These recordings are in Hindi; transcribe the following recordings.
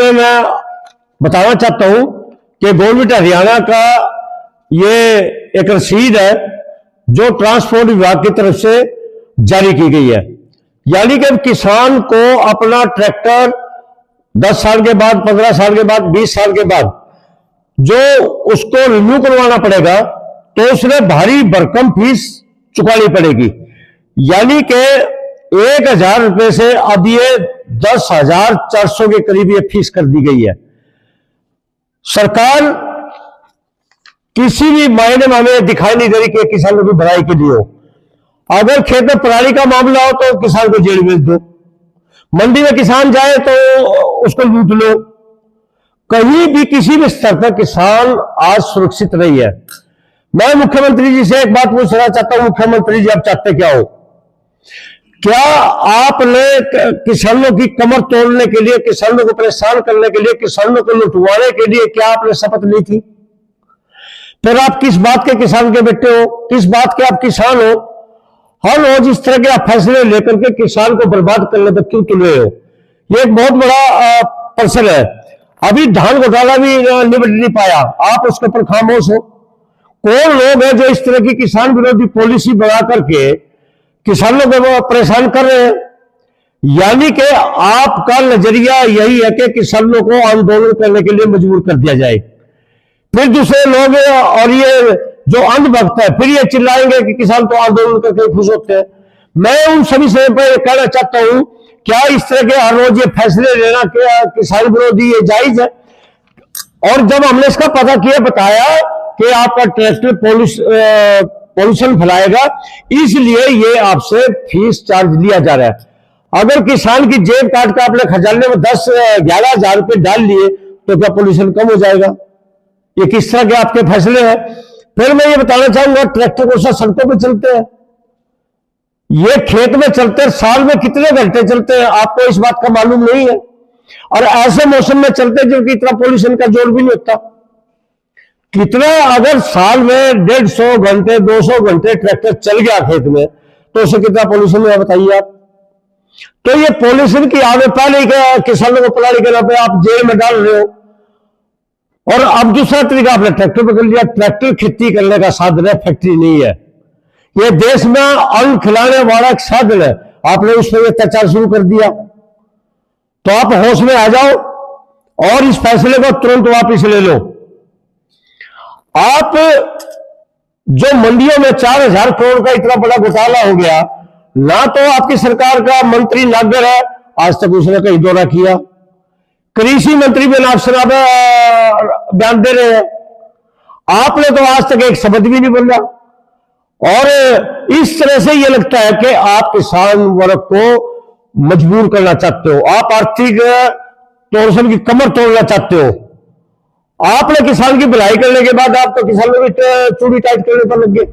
में मैं बताना चाहता हूं कि गवर्नमेंट हरियाणा का ये एक रसीद है जो ट्रांसपोर्ट विभाग की तरफ से जारी की गई है। यानी कि किसान को अपना ट्रैक्टर 10 साल के बाद, 15 साल के बाद, 20 साल के बाद जो उसको रिन्यू करवाना पड़ेगा तो उसने भारी भरकम फीस चुकानी पड़ेगी। यानी कि 1,000 रुपए से अब ये 10,400 के करीब ये फीस कर दी गई है। सरकार किसी भी मायने में हमें दिखाई नहीं दे रही कि किसानों की भलाई के लिए हो। अगर खेत में पराली का मामला हो तो किसान को जेल भेज दो, मंडी में किसान जाए तो उसको लूट लो। कहीं भी किसी भी स्तर पर किसान आज सुरक्षित नहीं है। मैं मुख्यमंत्री जी से एक बात पूछना चाहता हूं, मुख्यमंत्री जी आप चाहते क्या हो? क्या आपने किसानों की कमर तोड़ने के लिए, किसानों को परेशान करने के लिए, किसानों को लुटवाने के लिए क्या आपने शपथ ली थी? फिर आप किस बात के किसान के बेटे हो, किस बात के आप किसान हो? हर रोज इस तरह के आप फैसले लेकर के किसान को बर्बाद करने पर क्यों तुले हो? ये एक बहुत बड़ा प्रश्न है। अभी धान घोटाला भी निपट नहीं पाया, आप उसके ऊपर खामोश हो। कौन लोग हैं जो इस तरह की किसान विरोधी पॉलिसी बना करके किसानों को परेशान कर रहे हैं? यानी कि आपका नजरिया यही है कि किसानों को आंदोलन करने के लिए मजबूर कर दिया जाए। फिर दूसरे लोग और ये जो अंधभक्त है फिर ये चिल्लाएंगे कि किसान तो आंदोलन करके खुश होते हैं। मैं उन सभी से कहना चाहता हूं, क्या इस तरह के हर रोज ये फैसले लेना क्या किसान विरोधी ये जायज है? और जब हमने इसका पता किया, बताया कि आपका ट्रैक्टर पॉल्यूशन फैलाएगा, इसलिए ये आपसे फीस चार्ज लिया जा रहा है। अगर किसान की जेब काट कर आपने खजाने में 10-11 हज़ार रुपए डाल लिए तो क्या पॉल्यूशन कम हो जाएगा? ये किस तरह के आपके फैसले हैं? फिर मैं ये बताना चाहूंगा, ट्रैक्टर को सड़कों पर चलते हैं, ये खेत में चलते हैं, साल में कितने घंटे चलते हैं आपको इस बात का मालूम नहीं है। और ऐसे मौसम में चलते हैं जबकि इतना पॉल्यूशन का जोर भी नहीं होता। कितना अगर साल में 150 घंटे 200 घंटे ट्रैक्टर चल गया खेत में तो उसे कितना पॉल्यूशन हुआ बताइए आप? तो ये पॉल्यूशन की आदत पहले किसानों को पराली के नाम पे आप जेल में डाल रहे हो। और अब दूसरा तरीका आपने ट्रैक्टर पकड़ लिया। ट्रैक्टर खेती करने का साधन है, फैक्ट्री नहीं है। ये देश में अन्न खिलाने वाला एक साधन है, आपने उस पर अत्याचार शुरू कर दिया। तो आप होश में आ जाओ और इस फैसले को तुरंत वापिस ले लो। आप जो मंडियों में 4,000 करोड़ का इतना बड़ा घोटाला हो गया, ना तो आपकी सरकार का मंत्री नागर है, आज तक उसने कहीं दौरा किया। कृषि मंत्री भी नाम शराब बयान दे रहे हैं, आपने तो आज तक एक शब्द भी नहीं बोला। और इस तरह से यह लगता है कि आप किसान वर्ग को मजबूर करना चाहते हो, आप आर्थिक तौर से उनकी कमर तोड़ना चाहते हो। आपने किसान की भलाई करने के बाद आप तो किसानों की चूड़ी टाइट करने पर लग गए।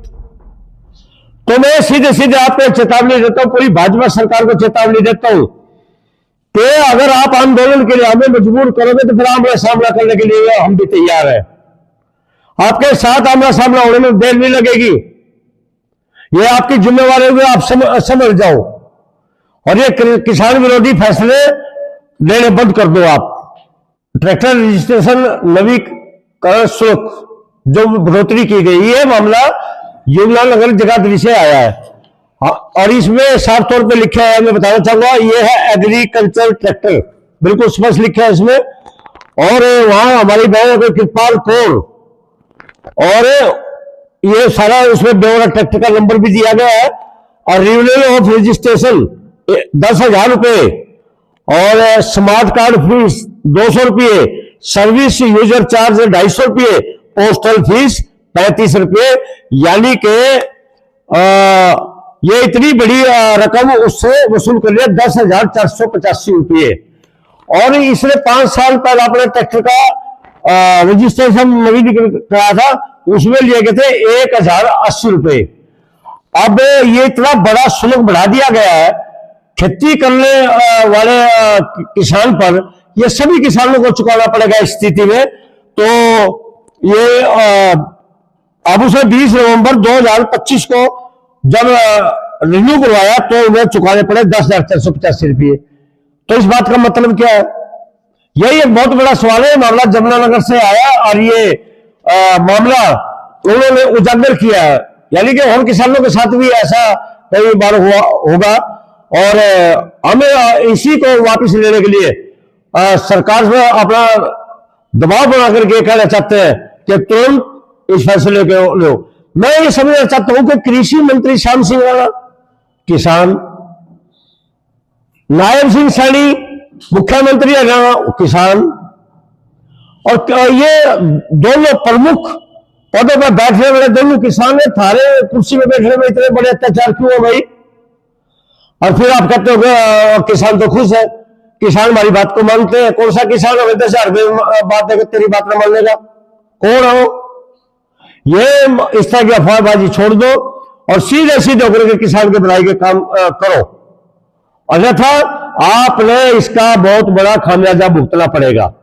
तो मैं सीधे सीधे आपको चेतावनी देता हूं, पूरी भाजपा सरकार को चेतावनी देता हूं कि अगर आप आंदोलन के लिए हमें मजबूर करोगे तो फिर आमना सामना करने के लिए हम भी तैयार हैं। आपके साथ आमना सामना होने में देर नहीं लगेगी, ये आपकी जिम्मेवारी होगी, आप समझ जाओ। और ये किसान विरोधी फैसले लेने बंद कर दो। आप ट्रैक्टर रजिस्ट्रेशन नवीकरण शुल्क जो बढ़ोतरी की गई, ये मामला यमुनानगर जगाधरी से आया है और इसमें साफ तौर पे लिखा है, मैं बताना चाहूंगा, ये है एग्रीकल्चर ट्रैक्टर, बिल्कुल स्पष्ट लिखा है इसमें। और वहां हमारी बहन कृपाल कौर, और ये सारा उसमें ब्यौरा ट्रैक्टर का नंबर भी दिया गया है। और रिन्यूअल ऑफ रजिस्ट्रेशन 10,000 रुपए, और स्मार्ट कार्ड फीस 200 रुपये, सर्विस यूजर चार्ज 250 रुपये, पोस्टल फीस 35 रुपये। यानी कि ये इतनी बड़ी रकम उससे वसूल कर लिया 10,485 रुपये। और इसने 5 साल पहले अपने ट्रैक्टर का रजिस्ट्रेशन नवीनीकरण कराया था, उसमें लिए गए थे 1,080 रुपये। अब ये इतना बड़ा शुल्क बढ़ा दिया गया है खेती करने वाले किसान पर, ये सभी किसानों को चुकाना पड़ेगा इस स्थिति में। तो ये अब उसे 20 नवंबर 2025 को जब रिन्यू करवाया तो उन्हें चुकाने पड़े 10,485 रुपये। तो इस बात का मतलब क्या है? यही एक बहुत बड़ा सवाल है। मामला जमुनानगर से आया और ये मामला उन्होंने उजागर किया है, यानी कि हम किसानों के साथ भी ऐसा कई बार हुआ होगा। और हमें इसी को वापस लेने के लिए सरकार से अपना दबाव बना करके कहना चाहते हैं कि तुरंत इस फैसले को लो। मैं ये समझना चाहता हूं कि कृषि मंत्री श्याम सिंह राणा किसान, नायब सिंह सैनी मुख्यमंत्री हरियाणा किसान, और ये दोनों प्रमुख पदों पर बैठने वाले दोनों किसान है। थारे कुर्सी में बैठने में इतने बड़े अत्याचार क्यों हो भाई? और फिर आप कहते हो कि किसान तो खुश है, किसान हमारी बात को मानते हैं। कौन सा किसान हमें 10,000 रुपये बात है तेरी बात न मानने का? कौन हो? ये इस तरह की अफवाहबाजी छोड़ दो और सीधे सीधे होकर के किसान के भलाई के काम करो, अन्यथा आपने इसका बहुत बड़ा खामियाजा भुगतना पड़ेगा।